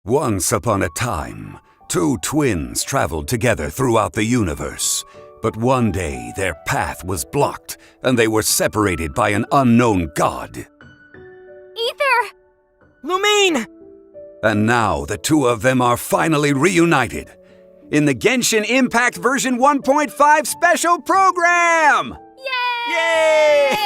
Once upon a time, two twins traveled together throughout the universe. But one day their path was blocked, and they were separated by an unknown god. Ether! Lumine! And now the two of them are finally reunited in the Genshin Impact version 1.5 special program! Yay!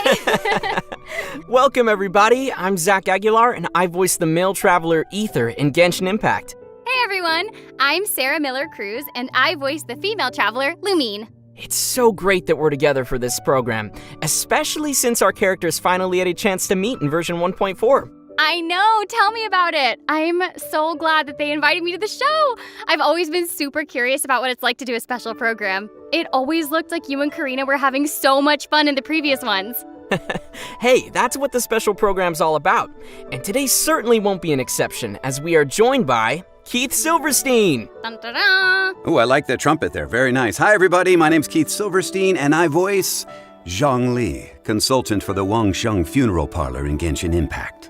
Welcome, everybody. I'm Zach Aguilar, and I voice the male traveler Ether in Genshin Impact. Hey, everyone. I'm Sarah Miller-Cruz, and I voice the female traveler, Lumine. It's so great that we're together for this program, especially since our characters finally had a chance to meet in version 1.4. I know! Tell me about it! I'm so glad that they invited me to the show! I've always been super curious about what it's like to do a special program. It always looked like you and Karina were having so much fun in the previous ones. Hey, that's what the special program's all about. And today certainly won't be an exception, as we are joined by Keith Silverstein. Dun-da-da! Oh, I like the trumpet there. Very nice. Hi, everybody. My name's Keith Silverstein, and I voice Zhang Li, consultant for the Wangsheng Funeral Parlor in Genshin Impact.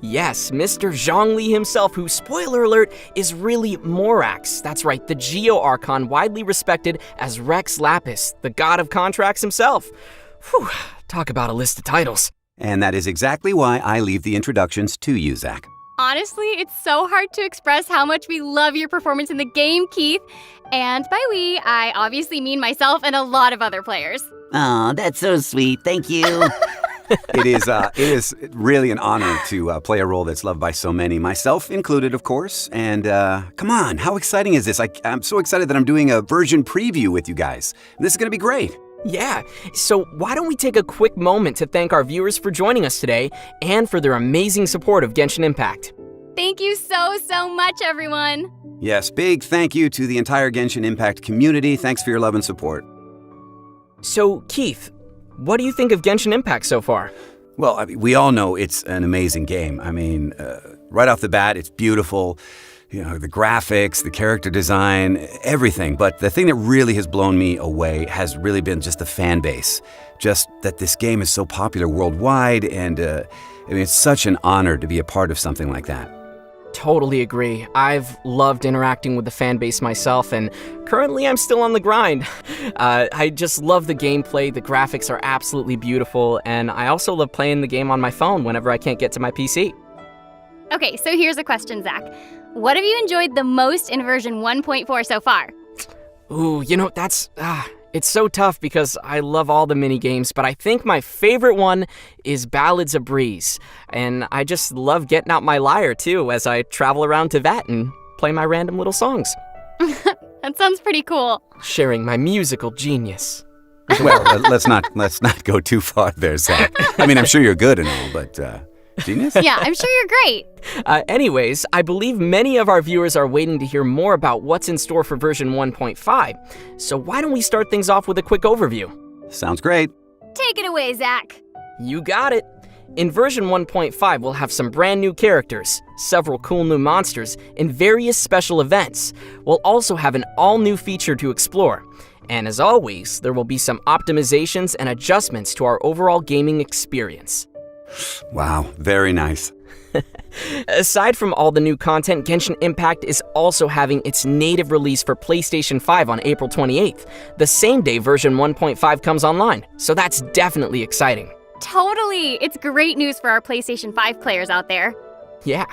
Yes, Mr. Zhang Li himself, who, spoiler alert, is really Morax. That's right, the Geo-Archon widely respected as Rex Lapis, the god of contracts himself. Whew, talk about a list of titles. And that is exactly why I leave the introductions to you, Zach. Honestly, it's so hard to express how much we love your performance in the game, Keith. And by we, I obviously mean myself and a lot of other players. Aw, that's so sweet. Thank you. It is really an honor to play a role that's loved by so many, myself included, of course. And come on, how exciting is this? I'm so excited that I'm doing a version preview with you guys. This is going to be great. Yeah, so why don't we take a quick moment to thank our viewers for joining us today and for their amazing support of Genshin Impact. Thank you so much, everyone. Yes, big thank you to the entire Genshin Impact community. Thanks for your love and support. So, Keith, what do you think of Genshin Impact so far? Well, we all know it's an amazing game. Right off the bat, it's beautiful. You know, the graphics, the character design, everything. But the thing that really has blown me away has really been just the fan base. Just that this game is so popular worldwide, and it's such an honor to be a part of something like that. Totally agree. I've loved interacting with the fan base myself, and currently I'm still on the grind. I just love the gameplay, the graphics are absolutely beautiful, and I also love playing the game on my phone whenever I can't get to my PC. Okay, so here's a question, Zach. What have you enjoyed the most in version 1.4 so far? Ooh, it's so tough because I love all the mini-games, but I think my favorite one is Ballads of Breeze. And I just love getting out my lyre, too, as I travel around Teyvat and play my random little songs. That sounds pretty cool. Sharing my musical genius. Well, let's not go too far there, Zach. I'm sure you're good and all, but genius? Yeah, I'm sure you're great. Anyways, I believe many of our viewers are waiting to hear more about what's in store for version 1.5. So why don't we start things off with a quick overview? Sounds great. Take it away, Zach. You got it. In version 1.5, we'll have some brand new characters, several cool new monsters, and various special events. We'll also have an all-new feature to explore. And as always, there will be some optimizations and adjustments to our overall gaming experience. Wow, very nice. Aside from all the new content, Genshin Impact is also having its native release for PlayStation 5 on April 28th, the same day version 1.5 comes online, so that's definitely exciting. Totally! It's great news for our PlayStation 5 players out there. Yeah,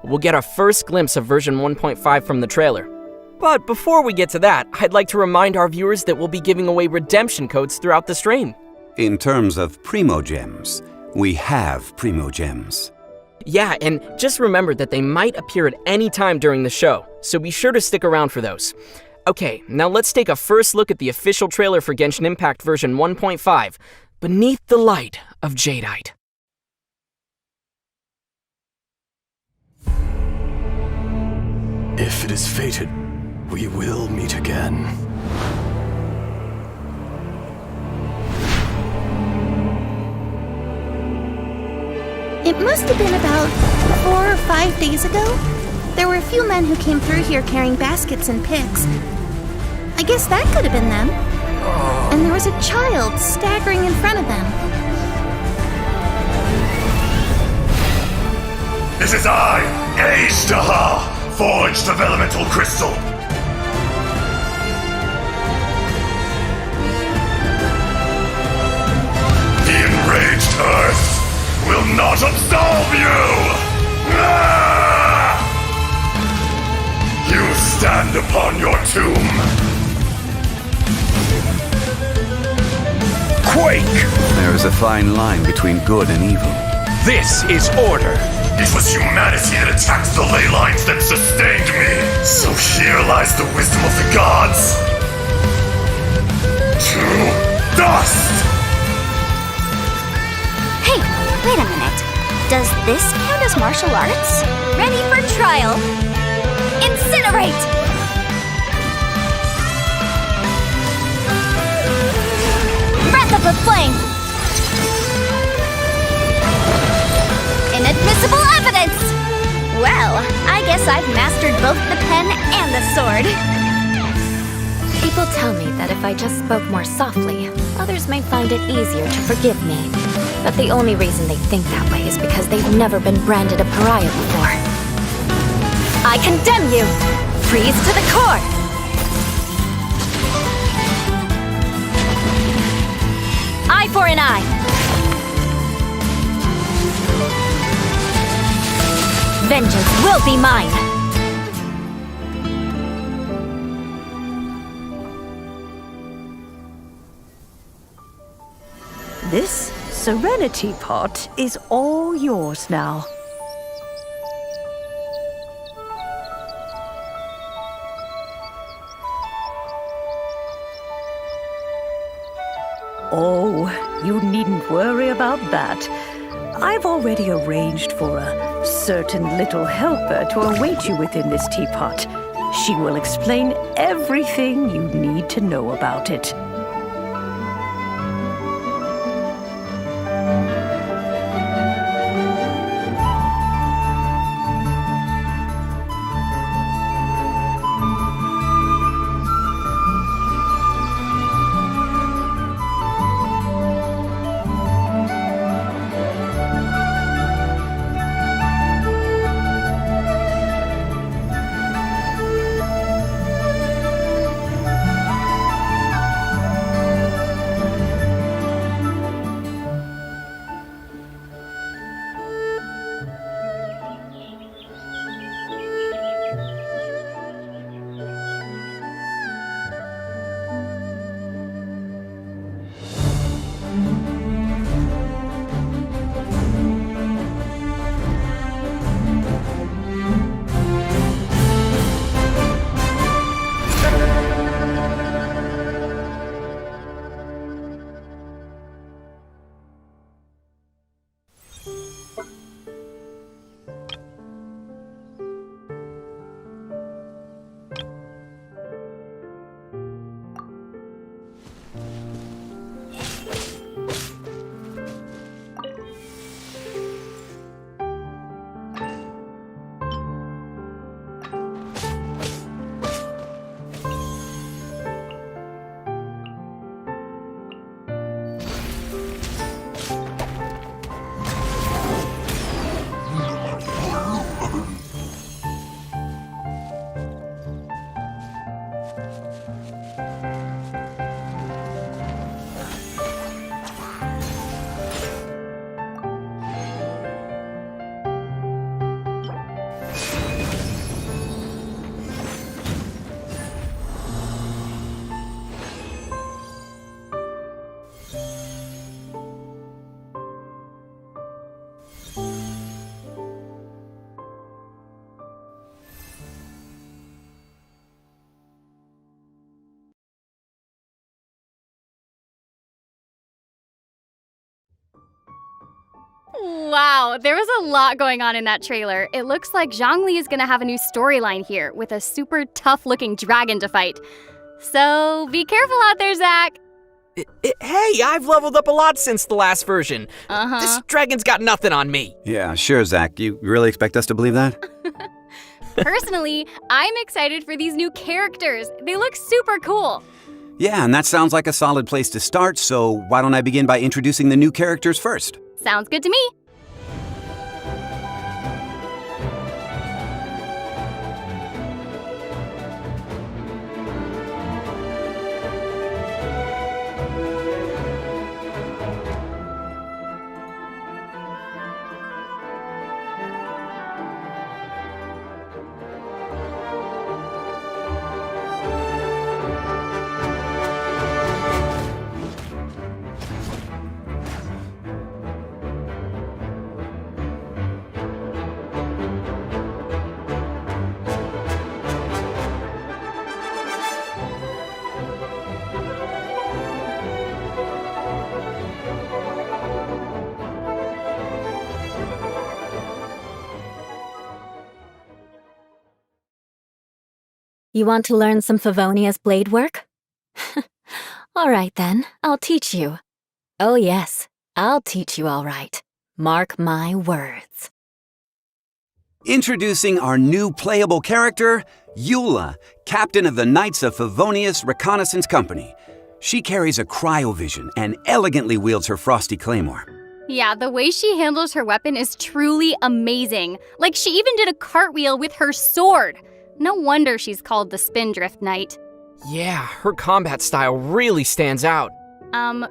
we'll get our first glimpse of version 1.5 from the trailer. But before we get to that, I'd like to remind our viewers that we'll be giving away redemption codes throughout the stream. In terms of Primo Gems, we have Primo Gems. Yeah, and just remember that they might appear at any time during the show, so be sure to stick around for those. Okay, now let's take a first look at the official trailer for Genshin Impact version 1.5, Beneath the Light of Jadeite. If it is fated, we will meet again. It must have been about 4 or 5 days ago. There were a few men who came through here carrying baskets and picks. I guess that could have been them. And there was a child staggering in front of them. This is I, Ashtaha, forged of elemental crystal. The enraged earth will not absolve you! Ah! You stand upon your tomb. Quake! There is a fine line between good and evil. This is order. It was humanity that attacked the ley lines that sustained me. So here lies the wisdom of the gods. To dust! Hey, wait a minute. Does this count as martial arts? Ready for trial. Incinerate! Breath of the flame! Inadmissible evidence! Well, I guess I've mastered both the pen and the sword. People tell me that if I just spoke more softly, others may find it easier to forgive me. But the only reason they think that way is because they've never been branded a pariah before. I condemn you! Freeze to the core! Eye for an eye! Vengeance will be mine! This Serenity Pot is all yours now. Oh, you needn't worry about that. I've already arranged for a certain little helper to await you within this teapot. She will explain everything you need to know about it. Wow, there was a lot going on in that trailer. It looks like Zhongli is gonna have a new storyline here with a super tough-looking dragon to fight. So be careful out there, Zach. Hey, I've leveled up a lot since the last version. Uh-huh. This dragon's got nothing on me. Yeah, sure, Zach. You really expect us to believe that? Personally, I'm excited for these new characters. They look super cool. Yeah, and that sounds like a solid place to start, so why don't I begin by introducing the new characters first? Sounds good to me. You want to learn some Favonia's blade work? All right then, I'll teach you. Oh yes, I'll teach you all right. Mark my words. Introducing our new playable character, Eula, captain of the Knights of Favonius Reconnaissance Company. She carries a cryovision and elegantly wields her frosty claymore. Yeah, the way she handles her weapon is truly amazing. Like, she even did a cartwheel with her sword. No wonder she's called the Spindrift Knight. Yeah, her combat style really stands out.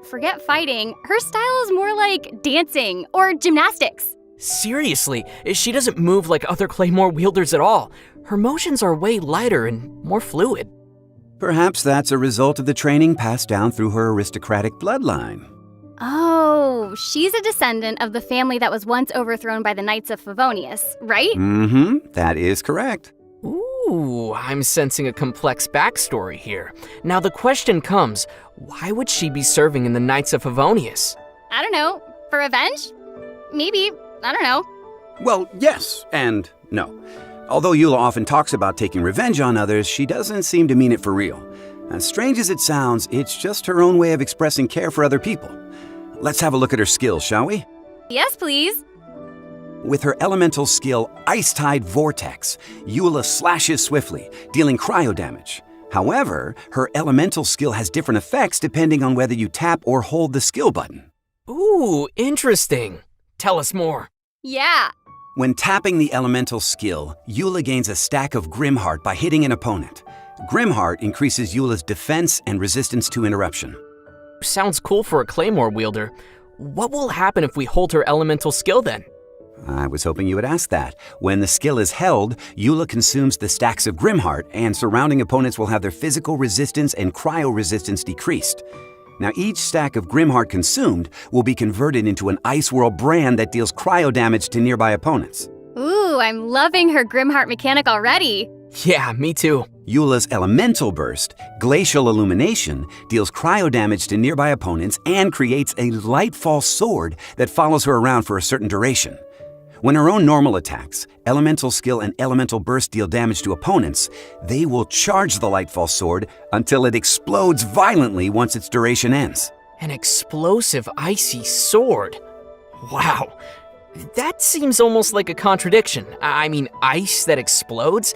Forget fighting. Her style is more like dancing or gymnastics. Seriously, she doesn't move like other claymore wielders at all. Her motions are way lighter and more fluid. Perhaps that's a result of the training passed down through her aristocratic bloodline. Oh, she's a descendant of the family that was once overthrown by the Knights of Favonius, right? Mm-hmm, that is correct. Ooh, I'm sensing a complex backstory here. Now the question comes, why would she be serving in the Knights of Favonius? I don't know. For revenge? Maybe. I don't know. Well, yes and no. Although Eula often talks about taking revenge on others, she doesn't seem to mean it for real. As strange as it sounds, it's just her own way of expressing care for other people. Let's have a look at her skills, shall we? Yes, please. With her elemental skill, Ice-Tide Vortex, Eula slashes swiftly, dealing cryo damage. However, her elemental skill has different effects depending on whether you tap or hold the skill button. Ooh, interesting. Tell us more. Yeah. When tapping the elemental skill, Eula gains a stack of Grimheart by hitting an opponent. Grimheart increases Eula's defense and resistance to interruption. Sounds cool for a claymore wielder. What will happen if we hold her elemental skill then? I was hoping you would ask that. When the skill is held, Eula consumes the stacks of Grimheart, and surrounding opponents will have their physical resistance and cryo resistance decreased. Now, each stack of Grimheart consumed will be converted into an Ice World brand that deals cryo damage to nearby opponents. Ooh, I'm loving her Grimheart mechanic already. Yeah, me too. Eula's Elemental Burst, Glacial Illumination, deals cryo damage to nearby opponents and creates a Lightfall sword that follows her around for a certain duration. When her own normal attacks, Elemental Skill and Elemental Burst deal damage to opponents, they will charge the Lightfall sword until it explodes violently once its duration ends. An explosive icy sword. Wow. That seems almost like a contradiction. I mean, ice that explodes?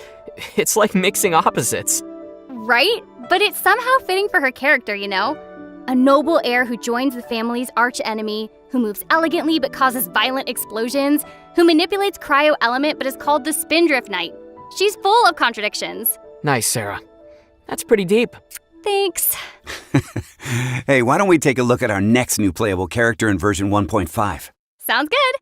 It's like mixing opposites. Right? But it's somehow fitting for her character, you know? A noble heir who joins the family's arch-enemy, who moves elegantly but causes violent explosions, who manipulates cryo element but is called the Spindrift Knight. She's full of contradictions. Nice, Sarah. That's pretty deep. Thanks. Hey, why don't we take a look at our next new playable character in version 1.5? Sounds good.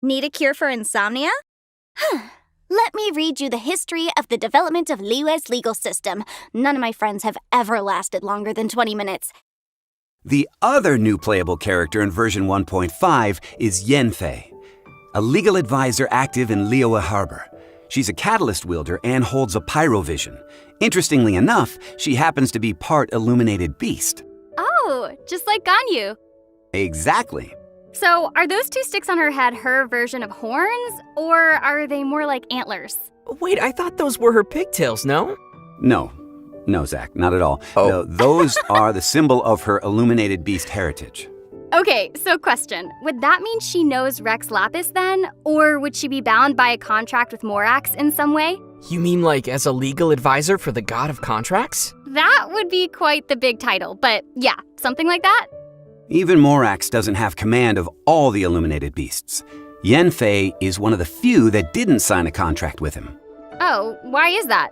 Need a cure for insomnia? Let me read you the history of the development of Liyue's legal system. None of my friends have ever lasted longer than 20 minutes. The other new playable character in version 1.5 is Yanfei, a legal advisor active in Liyue Harbor. She's a catalyst wielder and holds a pyrovision. Interestingly enough, she happens to be part illuminated beast. Oh, just like Ganyu. Exactly. So, are those two sticks on her head her version of horns, or are they more like antlers? Wait, I thought those were her pigtails, no? No, Zach, not at all. Oh. No, those are the symbol of her illuminated beast heritage. Okay, so question. Would that mean she knows Rex Lapis then? Or would she be bound by a contract with Morax in some way? You mean like as a legal advisor for the god of contracts? That would be quite the big title, but yeah, something like that? Even Morax doesn't have command of all the illuminated beasts. Yanfei is one of the few that didn't sign a contract with him. Oh, why is that?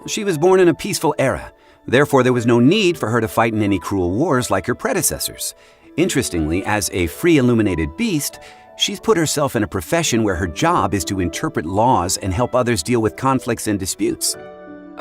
She was born in a peaceful era. Therefore, there was no need for her to fight in any cruel wars like her predecessors. Interestingly, as a free illuminated beast, she's put herself in a profession where her job is to interpret laws and help others deal with conflicts and disputes.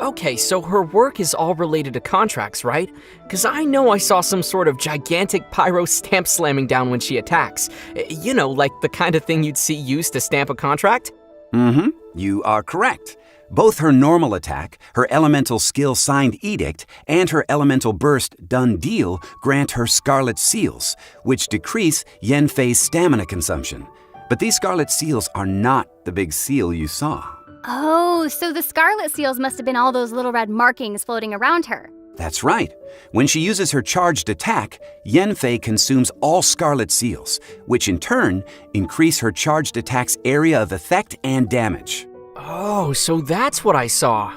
Okay, so her work is all related to contracts, right? Because I know I saw some sort of gigantic pyro stamp slamming down when she attacks. You know, like the kind of thing you'd see used to stamp a contract? Mm-hmm. You are correct. Both her normal attack, her elemental skill signed edict, and her elemental burst done deal grant her scarlet seals, which decrease Yenfei's stamina consumption. But these scarlet seals are not the big seal you saw. Oh, so the scarlet seals must have been all those little red markings floating around her. That's right. When she uses her charged attack, Yenfei consumes all scarlet seals, which in turn increase her charged attack's area of effect and damage. Oh, so that's what I saw.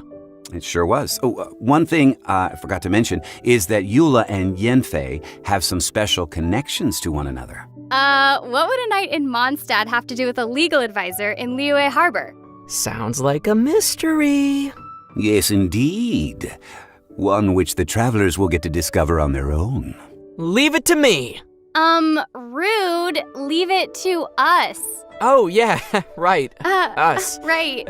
It sure was. Oh, one thing I forgot to mention is that Eula and Yenfei have some special connections to one another. What would a night in Mondstadt have to do with a legal advisor in Liyue Harbor? Sounds like a mystery. Yes, indeed. One which the travelers will get to discover on their own. Leave it to me. Rude. Leave it to us. Oh, yeah, right. Us. Right.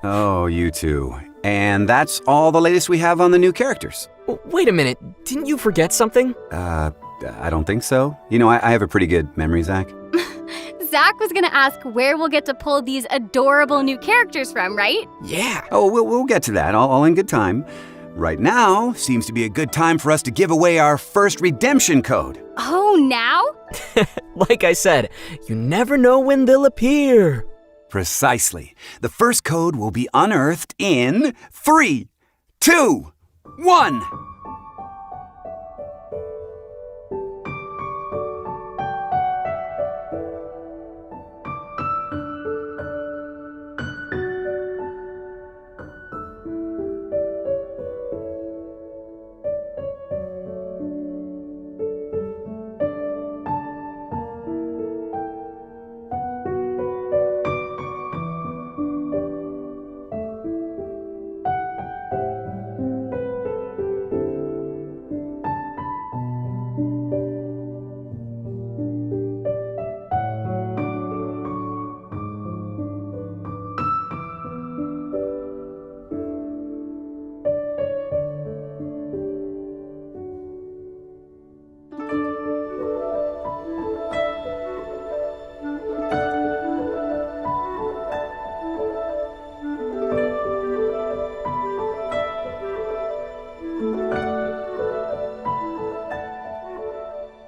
Oh, you two. And that's all the latest we have on the new characters. Wait a minute. Didn't you forget something? I don't think so. You know, I have a pretty good memory, Zach. Zach was gonna ask where we'll get to pull these adorable new characters from, right? Yeah. Oh, we'll get to that, all in good time. Right now seems to be a good time for us to give away our first redemption code. Oh, now? Like I said, you never know when they'll appear. Precisely. The first code will be unearthed in 3, 2, 1.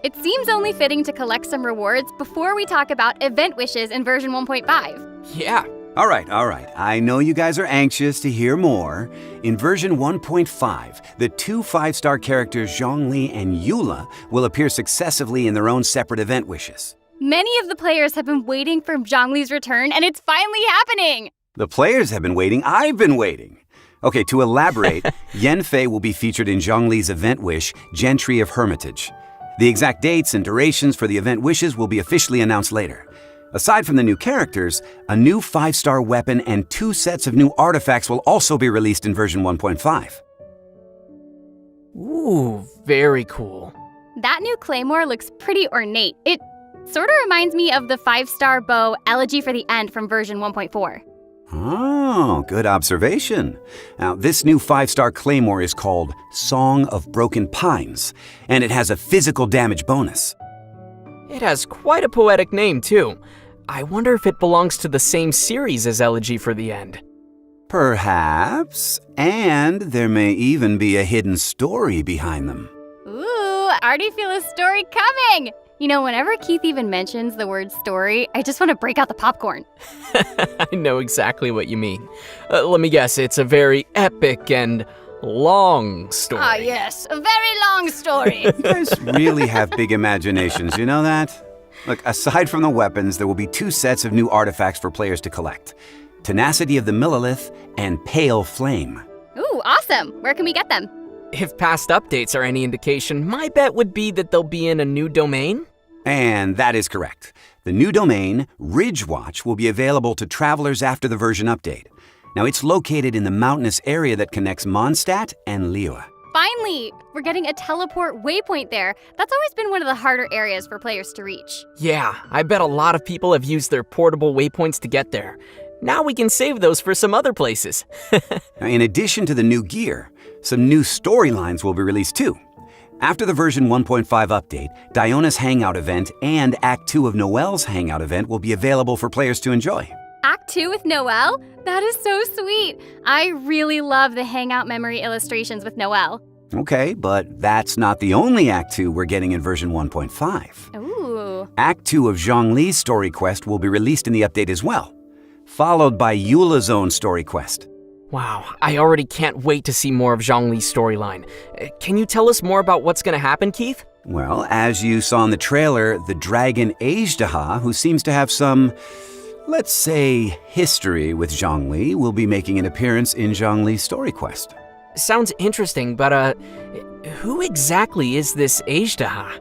It seems only fitting to collect some rewards before we talk about event wishes in version 1.5. Yeah. All right. I know you guys are anxious to hear more. In version 1.5, the two 5-star characters Zhongli and Eula will appear successively in their own separate event wishes. Many of the players have been waiting for Zhongli's return, and it's finally happening! The players have been waiting. I've been waiting. Okay, to elaborate, Yenfei will be featured in Zhongli's event wish, Gentry of Hermitage. The exact dates and durations for the event wishes will be officially announced later. Aside from the new characters, a new 5-star weapon and 2 sets of new artifacts will also be released in version 1.5. Ooh, very cool. That new claymore looks pretty ornate. It sort of reminds me of the 5-star bow Elegy for the End from version 1.4. Oh, good observation. Now, this new 5-star claymore is called Song of Broken Pines, and it has a physical damage bonus. It has quite a poetic name, too. I wonder if it belongs to the same series as Elegy for the End. Perhaps, and there may even be a hidden story behind them. Ooh, I already feel a story coming! You know, whenever Keith even mentions the word story, I just want to break out the popcorn. I know exactly what you mean. Let me guess, it's a very epic and long story. Ah, yes, a very long story. You guys really have big imaginations, you know that? Look, aside from the weapons, there will be 2 sets of new artifacts for players to collect. Tenacity of the Millilith and Pale Flame. Ooh, awesome! Where can we get them? If past updates are any indication, my bet would be that they'll be in a new domain. And that is correct. The new domain, Ridgewatch, will be available to travelers after the version update. Now, it's located in the mountainous area that connects Mondstadt and Liyue. Finally! We're getting a teleport waypoint there. That's always been one of the harder areas for players to reach. Yeah, I bet a lot of people have used their portable waypoints to get there. Now we can save those for some other places. Now, in addition to the new gear, some new storylines will be released too. After the version 1.5 update, Diona's Hangout event and Act 2 of Noelle's Hangout event will be available for players to enjoy. Act 2 with Noelle? That is so sweet. I really love the Hangout memory illustrations with Noelle. Okay, but that's not the only Act 2 we're getting in version 1.5. Ooh. Act 2 of Zhongli's story quest will be released in the update as well, followed by Eula's own story quest. Wow, I already can't wait to see more of Zhongli's storyline. Can you tell us more about what's going to happen, Keith? Well, as you saw in the trailer, the dragon Ajdaha, who seems to have some, let's say, history with Zhongli, will be making an appearance in Zhongli's story quest. Sounds interesting, but who exactly is this Ajdaha?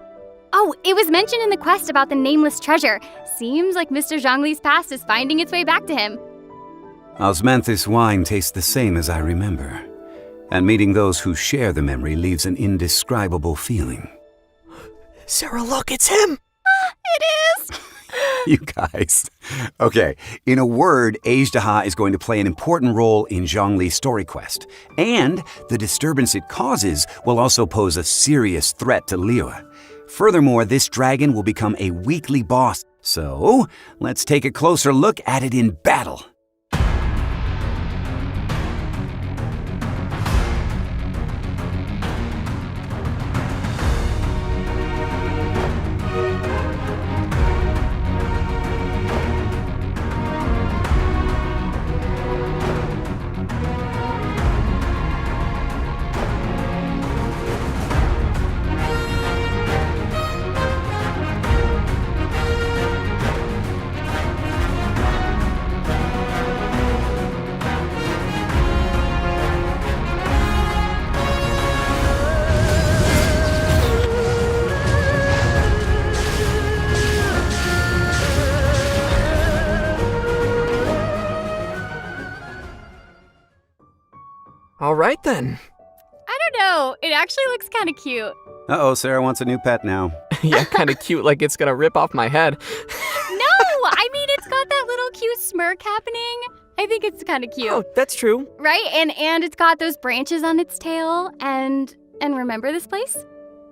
Oh, it was mentioned in the quest about the nameless treasure. Seems like Mr. Zhongli's past is finding its way back to him. Osmanthus wine tastes the same as I remember, and meeting those who share the memory leaves an indescribable feeling. Sarah, look, it's him! It is! You guys. Okay, in a word, Ajdaha is going to play an important role in Zhongli's story quest, and the disturbance it causes will also pose a serious threat to Liyue. Furthermore, this dragon will become a weekly boss, so let's take a closer look at it in battle. All right then. I don't know. It actually looks kind of cute. Uh-oh, Sarah wants a new pet now. Yeah, kind of cute, like it's gonna rip off my head. No! I mean, it's got that little cute smirk happening. I think it's kind of cute. Oh, that's true. Right? And it's got those branches on its tail. And remember this place?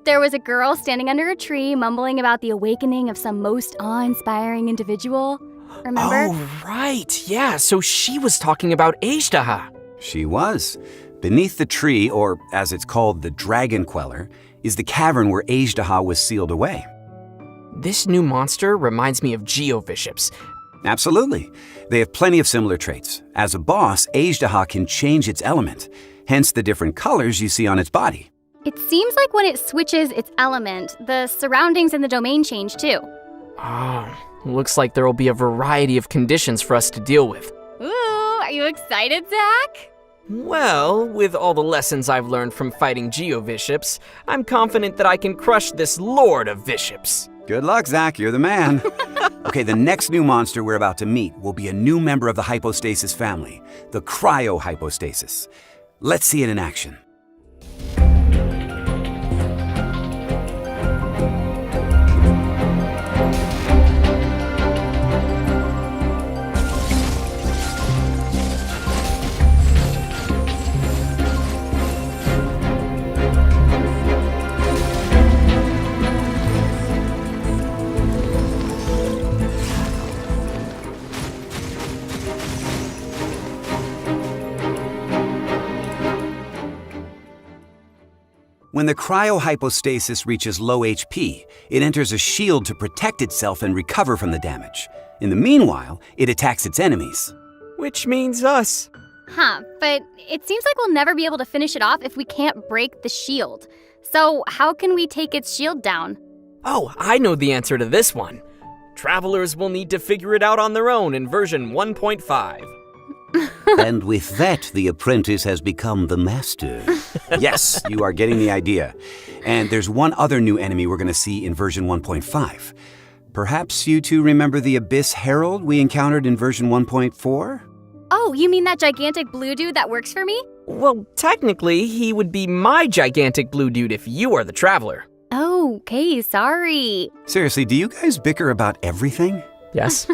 There was a girl standing under a tree mumbling about the awakening of some most awe-inspiring individual. Remember? Oh, right. Yeah, so she was talking about Ajdaha. She was. Beneath the tree, or as it's called, the Dragon Queller, is the cavern where Ajdaha was sealed away. This new monster reminds me of Geoviships. Absolutely. They have plenty of similar traits. As a boss, Ajdaha can change its element, hence the different colors you see on its body. It seems like when it switches its element, the surroundings in the domain change too. Oh, looks like there will be a variety of conditions for us to deal with. Ooh, are you excited, Zach? Well, with all the lessons I've learned from fighting Geoviships, I'm confident that I can crush this Lord of Viships. Good luck, Zach. You're the man. Okay, the next new monster we're about to meet will be a new member of the hypostasis family, the cryohypostasis. Let's see it in action. When the cryohypostasis reaches low HP, it enters a shield to protect itself and recover from the damage. In the meanwhile, it attacks its enemies. Which means us. Huh, but it seems like we'll never be able to finish it off if we can't break the shield. So how can we take its shield down? Oh, I know the answer to this one. Travelers will need to figure it out on their own in version 1.5. And with that, the apprentice has become the master. Yes, you are getting the idea. And there's one other new enemy we're going to see in version 1.5. Perhaps you two remember the Abyss Herald we encountered in version 1.4? Oh, you mean that gigantic blue dude that works for me? Well, technically, he would be my gigantic blue dude if you are the traveler. Oh, okay, sorry. Seriously, do you guys bicker about everything? Yes.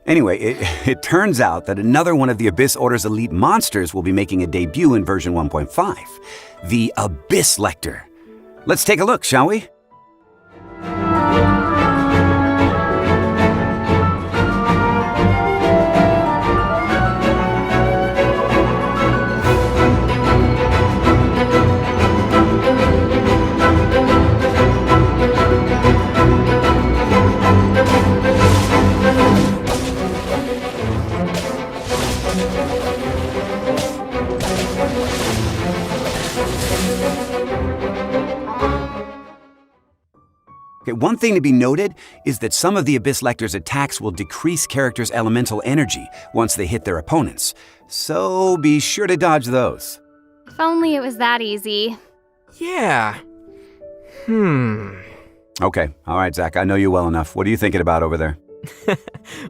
Anyway, it turns out that another one of the Abyss Order's elite monsters will be making a debut in version 1.5, the Abyss Lecter. Let's take a look, shall we? Okay, one thing to be noted is that some of the Abyss Lecter's attacks will decrease characters' elemental energy once they hit their opponents, so be sure to dodge those. If only it was that easy. Yeah. Okay, all right, Zach, I know you well enough. What are you thinking about over there?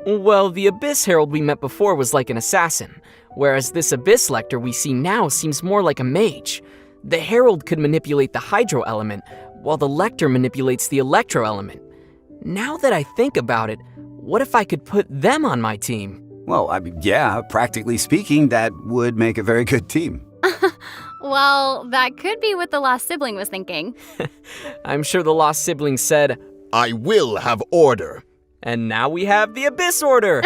Well, the Abyss Herald we met before was like an assassin, whereas this Abyss Lecter we see now seems more like a mage. The Herald could manipulate the Hydro element, while the Lecter manipulates the Electro element. Now that I think about it, what if I could put them on my team? Well, I mean, yeah, practically speaking, that would make a very good team. Well, that could be what the lost sibling was thinking. I'm sure the lost sibling said, I will have order. and now we have the Abyss Order.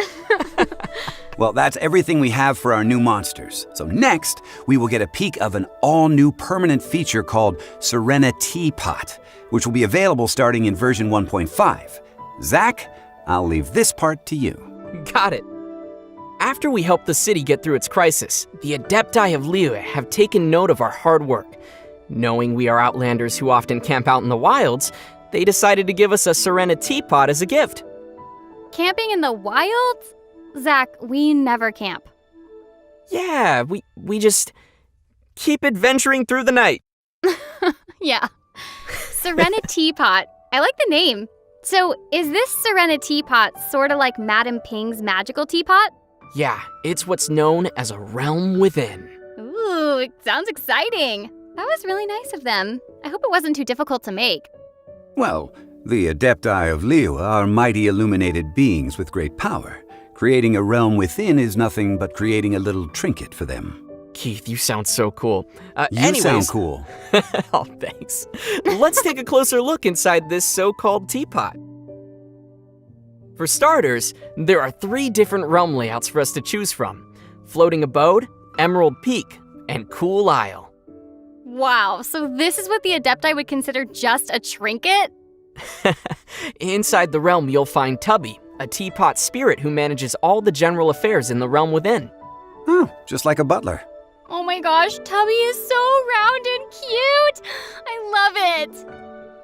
Well, that's everything we have for our new monsters. So next, we will get a peek of an all-new permanent feature called Serena Teapot, which will be available starting in version 1.5. Zach, I'll leave this part to you. Got it. After we helped the city get through its crisis, the Adepti of Liyue have taken note of our hard work. Knowing we are Outlanders who often camp out in the wilds, they decided to give us a Serena Teapot as a gift. Camping in the wilds? Zach, we never camp. Yeah, we just keep adventuring through the night. Yeah. Serena Teapot. I like the name. So, is this Serena Teapot sort of like Madame Ping's magical teapot? Yeah, it's what's known as a realm within. Ooh, it sounds exciting. That was really nice of them. I hope it wasn't too difficult to make. Well, the Adepti of Liyue are mighty illuminated beings with great power. Creating a realm within is nothing but creating a little trinket for them. Keith, you sound so cool. You sound cool. Oh, thanks. Let's take a closer look inside this so-called teapot. For starters, there are 3 different realm layouts for us to choose from: Floating Abode, Emerald Peak, and Cool Isle. Wow, so this is what the Adepti would consider just a trinket? Inside the realm, you'll find Tubby, a teapot spirit who manages all the general affairs in the realm within. Oh, just like a butler. Oh my gosh, Tubby is so round and cute! I love it!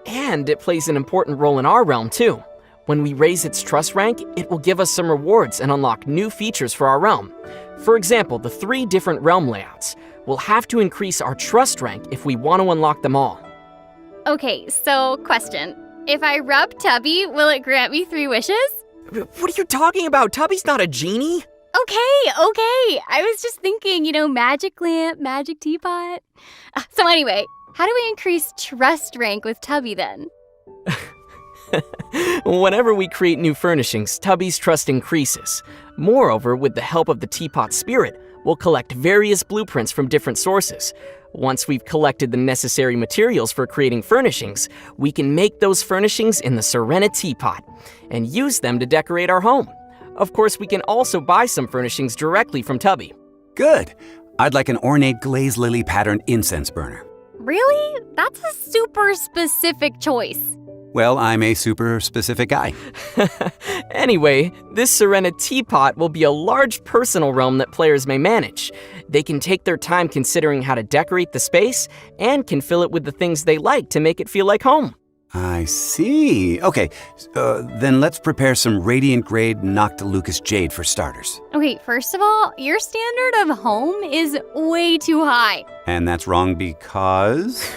And it plays an important role in our realm, too. When we raise its trust rank, it will give us some rewards and unlock new features for our realm. For example, the 3 different realm layouts. We'll have to increase our trust rank if we want to unlock them all. Okay, so question. If I rub Tubby, will it grant me 3 wishes? What are you talking about? Tubby's not a genie. Okay. I was just thinking, magic lamp, magic teapot. So anyway, how do we increase trust rank with Tubby then? Whenever we create new furnishings, Tubby's trust increases. Moreover, with the help of the teapot spirit, we'll collect various blueprints from different sources. Once we've collected the necessary materials for creating furnishings, we can make those furnishings in the Serena Teapot and use them to decorate our home. Of course, we can also buy some furnishings directly from Tubby. Good. I'd like an ornate glazed lily patterned incense burner. Really? That's a super specific choice. Well, I'm a super specific guy. Anyway, this Serena Teapot will be a large personal realm that players may manage. They can take their time considering how to decorate the space and can fill it with the things they like to make it feel like home. I see. Okay, then let's prepare some radiant grade Noctilucous jade for starters. Okay, first of all, your standard of home is way too high. And that's wrong because...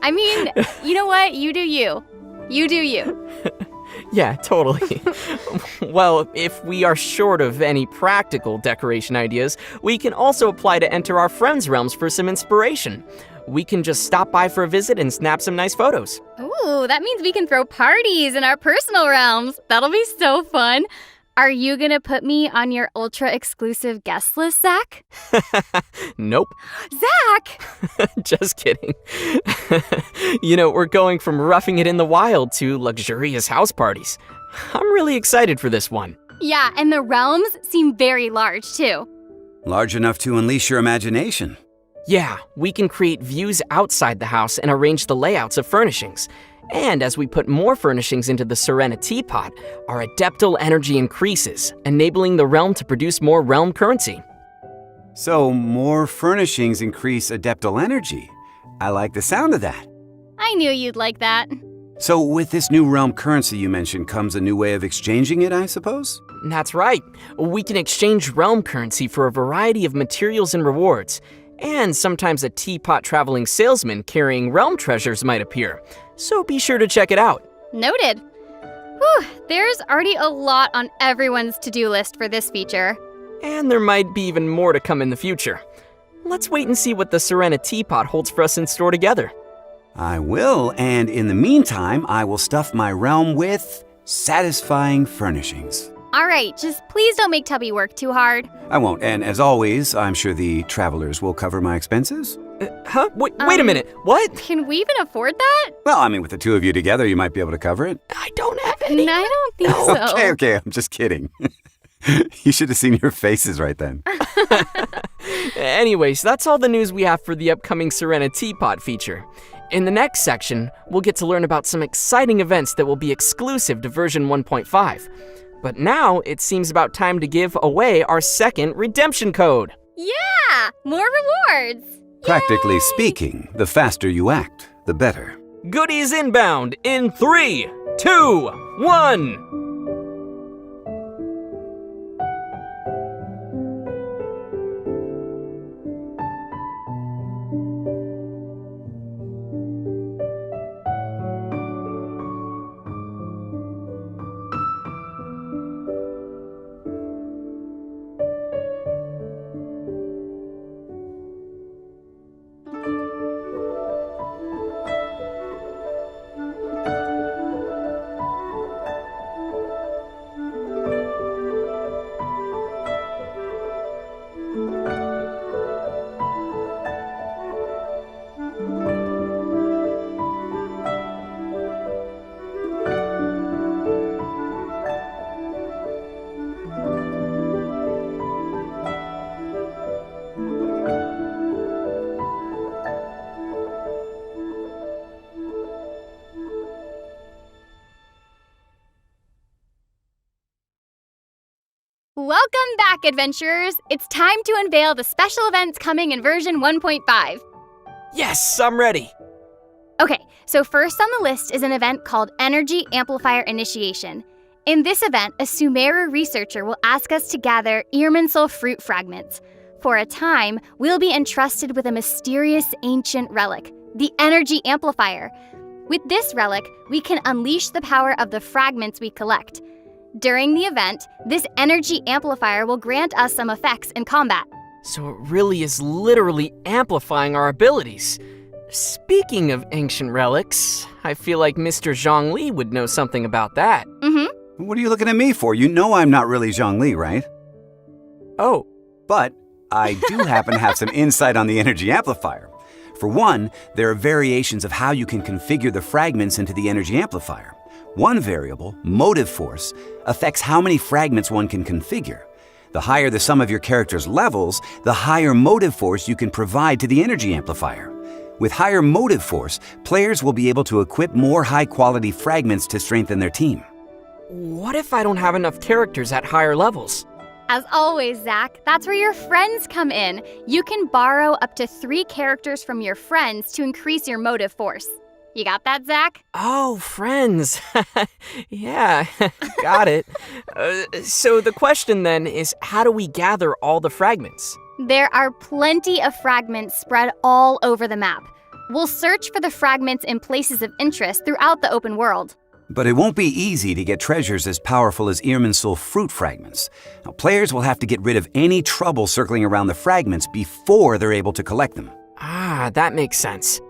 I mean, you know what? You do you. You do you. Yeah, totally. Well, if we are short of any practical decoration ideas, we can also apply to enter our friends' realms for some inspiration. We can just stop by for a visit and snap some nice photos. Ooh, that means we can throw parties in our personal realms. That'll be so fun. Are you gonna put me on your ultra-exclusive guest list, Zach? Nope. Zach! Just kidding. We're going from roughing it in the wild to luxurious house parties. I'm really excited for this one. Yeah, and the realms seem very large, too. Large enough to unleash your imagination. Yeah, we can create views outside the house and arrange the layouts of furnishings. And as we put more furnishings into the Serena teapot, our adeptal energy increases, enabling the realm to produce more realm currency. So, more furnishings increase adeptal energy. I like the sound of that. I knew you'd like that. So, with this new realm currency you mentioned comes a new way of exchanging it, I suppose? That's right. We can exchange realm currency for a variety of materials and rewards. And sometimes a teapot traveling salesman carrying realm treasures might appear. So be sure to check it out. Noted. Whew, there's already a lot on everyone's to-do list for this feature. And there might be even more to come in the future. Let's wait and see what the Serena teapot holds for us in store together. I will, and in the meantime, I will stuff my realm with satisfying furnishings. All right, just please don't make Tubby work too hard. I won't, and as always, I'm sure the travelers will cover my expenses. Wait a minute, what? Can we even afford that? Well, I mean, with the two of you together, you might be able to cover it. I don't have any. I don't think so. Okay, I'm just kidding. You should have seen your faces right then. Anyways, that's all the news we have for the upcoming Serena Teapot feature. In the next section, we'll get to learn about some exciting events that will be exclusive to version 1.5. But now, it seems about time to give away our second redemption code. Yeah! More rewards! Practically Yay! speaking, the faster you act, the better. Goodies inbound in 3, 2, 1. Welcome back, adventurers! It's time to unveil the special events coming in version 1.5. Yes, I'm ready. Okay, so first on the list is an event called Energy Amplifier Initiation. In this event, a Sumeru researcher will ask us to gather Irminsul fruit fragments. For a time, we'll be entrusted with a mysterious ancient relic, the Energy Amplifier. With this relic, we can unleash the power of the fragments we collect. During the event, this energy amplifier will grant us some effects in combat. So it really is literally amplifying our abilities. Speaking of ancient relics, I feel like Mr. Zhongli would know something about that. Mm-hmm. What are you looking at me for? You know I'm not really Zhongli, right? Oh. But I do happen to have some insight on the energy amplifier. For one, there are variations of how you can configure the fragments into the energy amplifier. One variable, motive force, affects how many fragments one can configure. The higher the sum of your character's levels, the higher motive force you can provide to the energy amplifier. With higher motive force, players will be able to equip more high-quality fragments to strengthen their team. What if I don't have enough characters at higher levels? As always, Zach, that's where your friends come in. You can borrow up to 3 characters from your friends to increase your motive force. You got that, Zach? Oh, friends. Yeah, got it. So the question then is, how do we gather all the fragments? There are plenty of fragments spread all over the map. We'll search for the fragments in places of interest throughout the open world. But it won't be easy to get treasures as powerful as Irminsul fruit fragments. Now, players will have to get rid of any trouble circling around the fragments before they're able to collect them. Ah, that makes sense.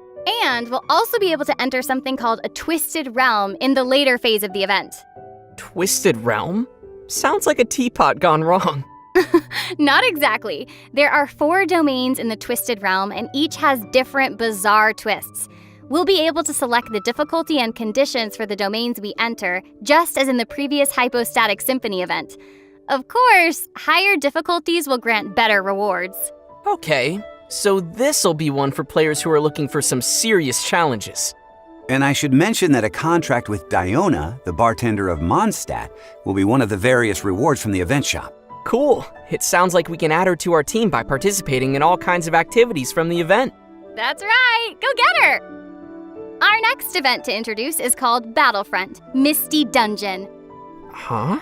And we'll also be able to enter something called a Twisted Realm in the later phase of the event. Twisted Realm? Sounds like a teapot gone wrong. Not exactly. There are 4 domains in the Twisted Realm, and each has different bizarre twists. We'll be able to select the difficulty and conditions for the domains we enter, just as in the previous Hypostatic Symphony event. Of course, higher difficulties will grant better rewards. Okay, so this'll be one for players who are looking for some serious challenges. And I should mention that a contract with Diona, the bartender of Mondstadt, will be one of the various rewards from the event shop. Cool. It sounds like we can add her to our team by participating in all kinds of activities from the event. That's right! Go get her! Our next event to introduce is called Battlefront, Misty Dungeon. Huh?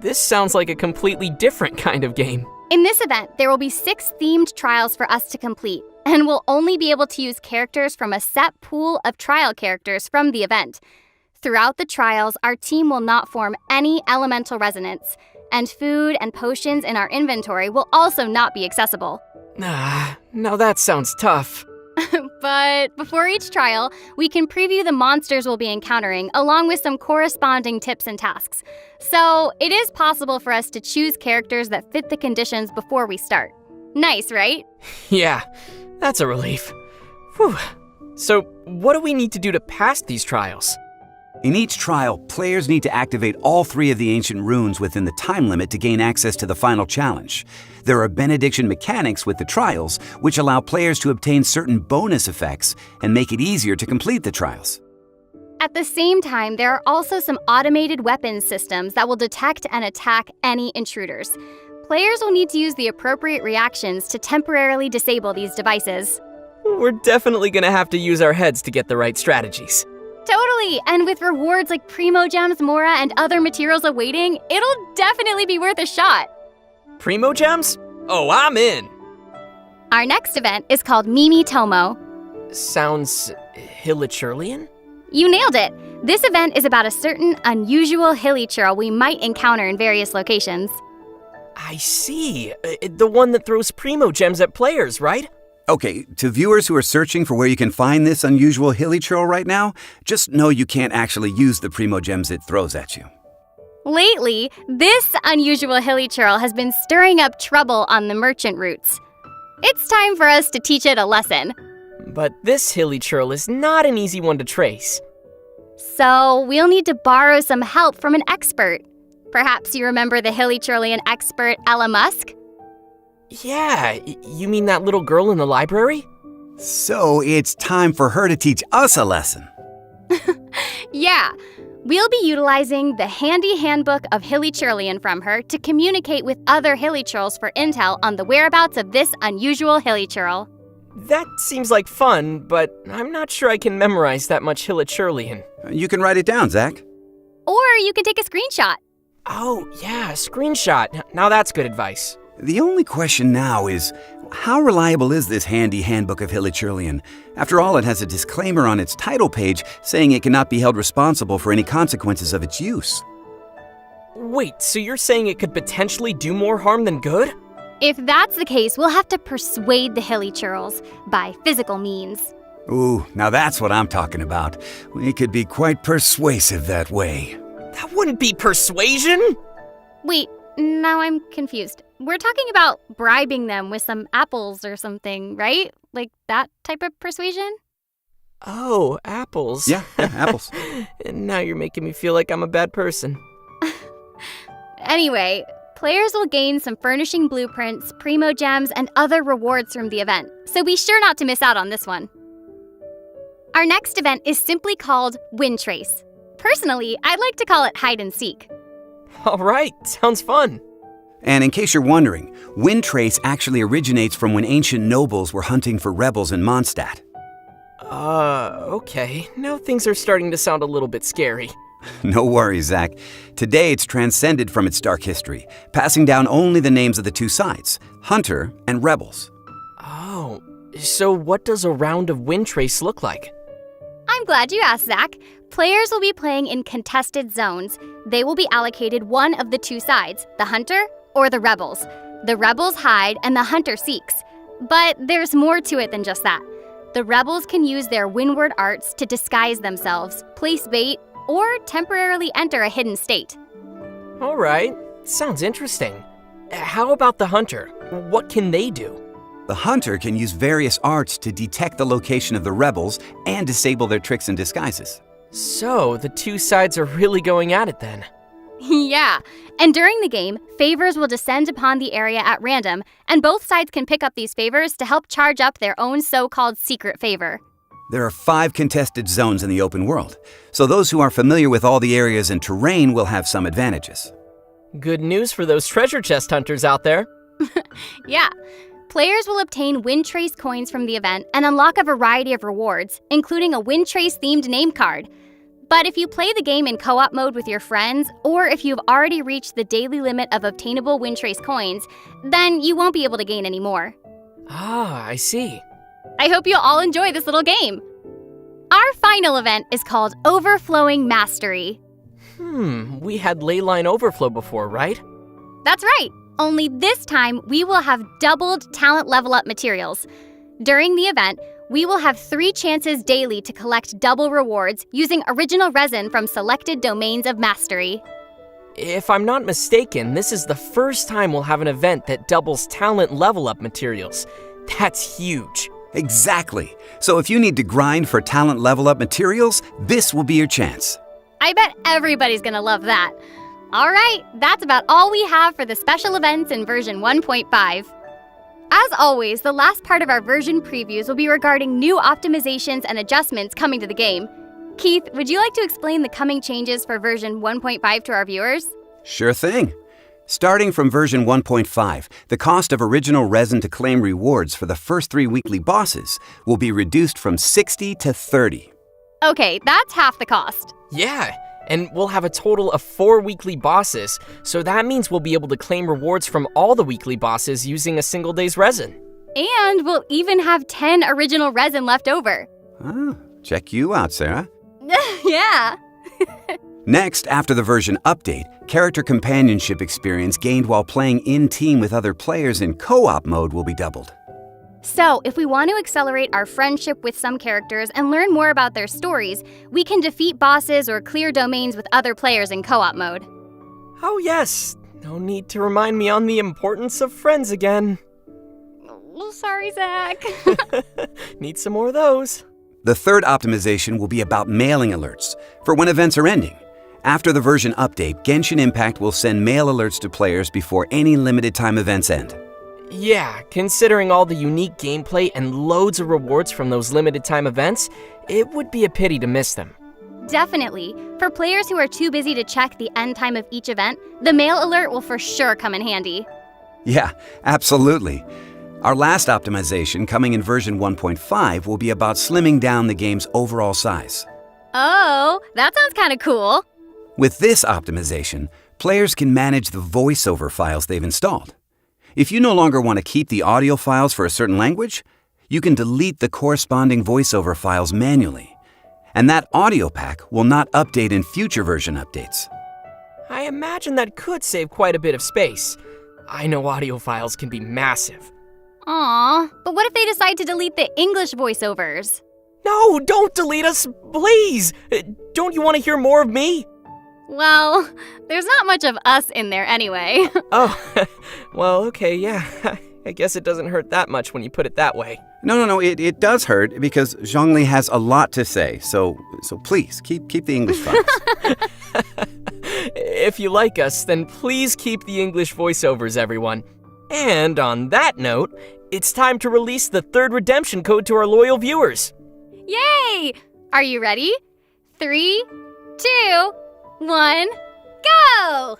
This sounds like a completely different kind of game. In this event, there will be 6 themed trials for us to complete, and we'll only be able to use characters from a set pool of trial characters from the event. Throughout the trials, our team will not form any elemental resonance, and food and potions in our inventory will also not be accessible. Now that sounds tough. But before each trial, we can preview the monsters we'll be encountering, along with some corresponding tips and tasks. So it is possible for us to choose characters that fit the conditions before we start. Nice, right? Yeah, that's a relief. Whew. So what do we need to do to pass these trials? In each trial, players need to activate all 3 of the ancient runes within the time limit to gain access to the final challenge. There are benediction mechanics with the trials, which allow players to obtain certain bonus effects and make it easier to complete the trials. At the same time, there are also some automated weapons systems that will detect and attack any intruders. Players will need to use the appropriate reactions to temporarily disable these devices. We're definitely gonna have to use our heads to get the right strategies. Totally! And with rewards like Primo Gems, Mora, and other materials awaiting, it'll definitely be worth a shot. Primo Gems? Oh, I'm in! Our next event is called Mimi Tomo. Sounds Hilichurlian? You nailed it! This event is about a certain unusual hilichurl we might encounter in various locations. I see. The one that throws Primo Gems at players, right? Okay, to viewers who are searching for where you can find this unusual hilichurl right now, just know you can't actually use the Primo Gems it throws at you. Lately, this unusual hilichurl has been stirring up trouble on the merchant routes. It's time for us to teach it a lesson. But this hilichurl is not an easy one to trace. So we'll need to borrow some help from an expert. Perhaps you remember the hilichurlian expert Ella Musk? Yeah, you mean that little girl in the library? So it's time for her to teach us a lesson. Yeah, we'll be utilizing the handy handbook of hilichurlian from her to communicate with other hilichurls for intel on the whereabouts of this unusual hilichurl. That seems like fun, but I'm not sure I can memorize that much hilichurlian. You can write it down, Zach. Or you can take a screenshot. Oh, yeah, screenshot. Now that's good advice. The only question now is, how reliable is this handy handbook of hilichurlian? After all, it has a disclaimer on its title page saying it cannot be held responsible for any consequences of its use. Wait, so you're saying it could potentially do more harm than good? If that's the case, we'll have to persuade the hilichurls by physical means. Ooh, now that's what I'm talking about. We could be quite persuasive that way. That wouldn't be persuasion! Wait, now I'm confused. We're talking about bribing them with some apples or something, right? Like that type of persuasion? Oh, apples. Yeah, apples. And now you're making me feel like I'm a bad person. Anyway, players will gain some furnishing blueprints, Primo Gems, and other rewards from the event, so be sure not to miss out on this one. Our next event is simply called Wind Trace. Personally, I'd like to call it Hide and Seek. All right, sounds fun. And in case you're wondering, Wind Trace actually originates from when ancient nobles were hunting for rebels in Mondstadt. Okay. Now things are starting to sound a little bit scary. No worries, Zach. Today it's transcended from its dark history, passing down only the names of the two sides, Hunter and Rebels. Oh, so what does a round of Wind Trace look like? I'm glad you asked, Zach. Players will be playing in contested zones. They will be allocated one of the two sides, the hunter or the rebels. The rebels hide and the hunter seeks. But there's more to it than just that. The rebels can use their windward arts to disguise themselves, place bait, or temporarily enter a hidden state. All right, sounds interesting. How about the hunter? What can they do? The hunter can use various arts to detect the location of the rebels and disable their tricks and disguises. So, the two sides are really going at it then. Yeah, and during the game, favors will descend upon the area at random, and both sides can pick up these favors to help charge up their own so-called secret favor. There are 5 contested zones in the open world, so those who are familiar with all the areas and terrain will have some advantages. Good news for those treasure chest hunters out there. Yeah. Players will obtain Wind Trace coins from the event and unlock a variety of rewards, including a Wind Trace-themed name card. But if you play the game in co-op mode with your friends, or if you've already reached the daily limit of obtainable Wind Trace coins, then you won't be able to gain any more. Ah, I see. I hope you'll all enjoy this little game. Our final event is called Overflowing Mastery. We had Leyline Overflow before, right? That's right. Only this time, we will have doubled talent level up materials. During the event, we will have 3 chances daily to collect double rewards using original resin from selected domains of mastery. If I'm not mistaken, this is the first time we'll have an event that doubles talent level up materials. That's huge. Exactly. So if you need to grind for talent level up materials, this will be your chance. I bet everybody's gonna love that. All right, that's about all we have for the special events in version 1.5. As always, the last part of our version previews will be regarding new optimizations and adjustments coming to the game. Keith, would you like to explain the coming changes for version 1.5 to our viewers? Sure thing. Starting from version 1.5, the cost of original resin to claim rewards for the first 3 weekly bosses will be reduced from 60 to 30. Okay, that's half the cost. Yeah, and we'll have a total of 4 weekly bosses, so that means we'll be able to claim rewards from all the weekly bosses using a single day's resin. And we'll even have 10 original resin left over. Ah, check you out, Sarah. Yeah. Next, after the version update, character companionship experience gained while playing in team with other players in co-op mode will be doubled. So, if we want to accelerate our friendship with some characters and learn more about their stories, we can defeat bosses or clear domains with other players in co-op mode. Oh yes, no need to remind me on the importance of friends again. Oh, sorry, Zach. Need some more of those. The third optimization will be about mailing alerts for when events are ending. After the version update, Genshin Impact will send mail alerts to players before any limited time events end. Yeah, considering all the unique gameplay and loads of rewards from those limited time events, it would be a pity to miss them. Definitely. For players who are too busy to check the end time of each event, the mail alert will for sure come in handy. Yeah, absolutely. Our last optimization, coming in version 1.5, will be about slimming down the game's overall size. Oh, that sounds kind of cool. With this optimization, players can manage the voiceover files they've installed. If you no longer want to keep the audio files for a certain language, you can delete the corresponding voiceover files manually. And that audio pack will not update in future version updates. I imagine that could save quite a bit of space. I know audio files can be massive. Aw, but what if they decide to delete the English voiceovers? No, don't delete us, please! Don't you want to hear more of me? Well, there's not much of us in there anyway. Oh, well, okay, yeah. I guess it doesn't hurt that much when you put it that way. No, it does hurt because Zhongli has a lot to say, so please, keep the English files. If you like us, then please keep the English voiceovers, everyone. And on that note, it's time to release the 3rd redemption code to our loyal viewers. Yay! Are you ready? 3, 2, 1, go!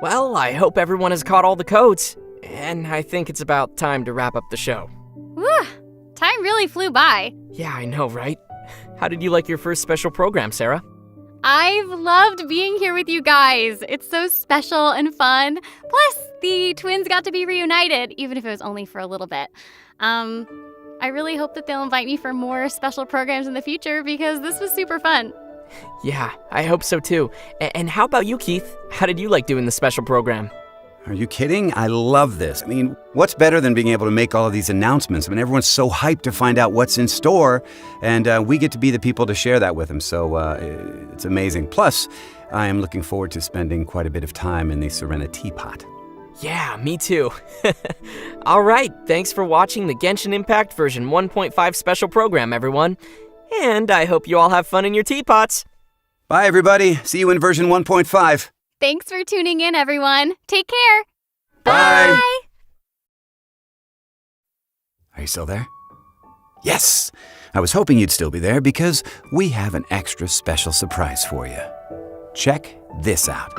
Well, I hope everyone has caught all the codes. And I think it's about time to wrap up the show. Whew, time really flew by. Yeah, I know, right? How did you like your first special program, Sarah? I've loved being here with you guys. It's so special and fun. Plus, the twins got to be reunited, even if it was only for a little bit. I really hope that they'll invite me for more special programs in the future because this was super fun. Yeah, I hope so too. And how about you, Keith? How did you like doing the special program? Are you kidding? I love this. I mean, what's better than being able to make all of these announcements? I mean, everyone's so hyped to find out what's in store, and we get to be the people to share that with them, so it's amazing. Plus, I am looking forward to spending quite a bit of time in the Serena Teapot. Yeah, me too. All right, thanks for watching the Genshin Impact version 1.5 special program, everyone. And I hope you all have fun in your teapots. Bye, everybody. See you in version 1.5. Thanks for tuning in, everyone. Take care. Bye. Bye. Are you still there? Yes! I was hoping you'd still be there because we have an extra special surprise for you. Check this out.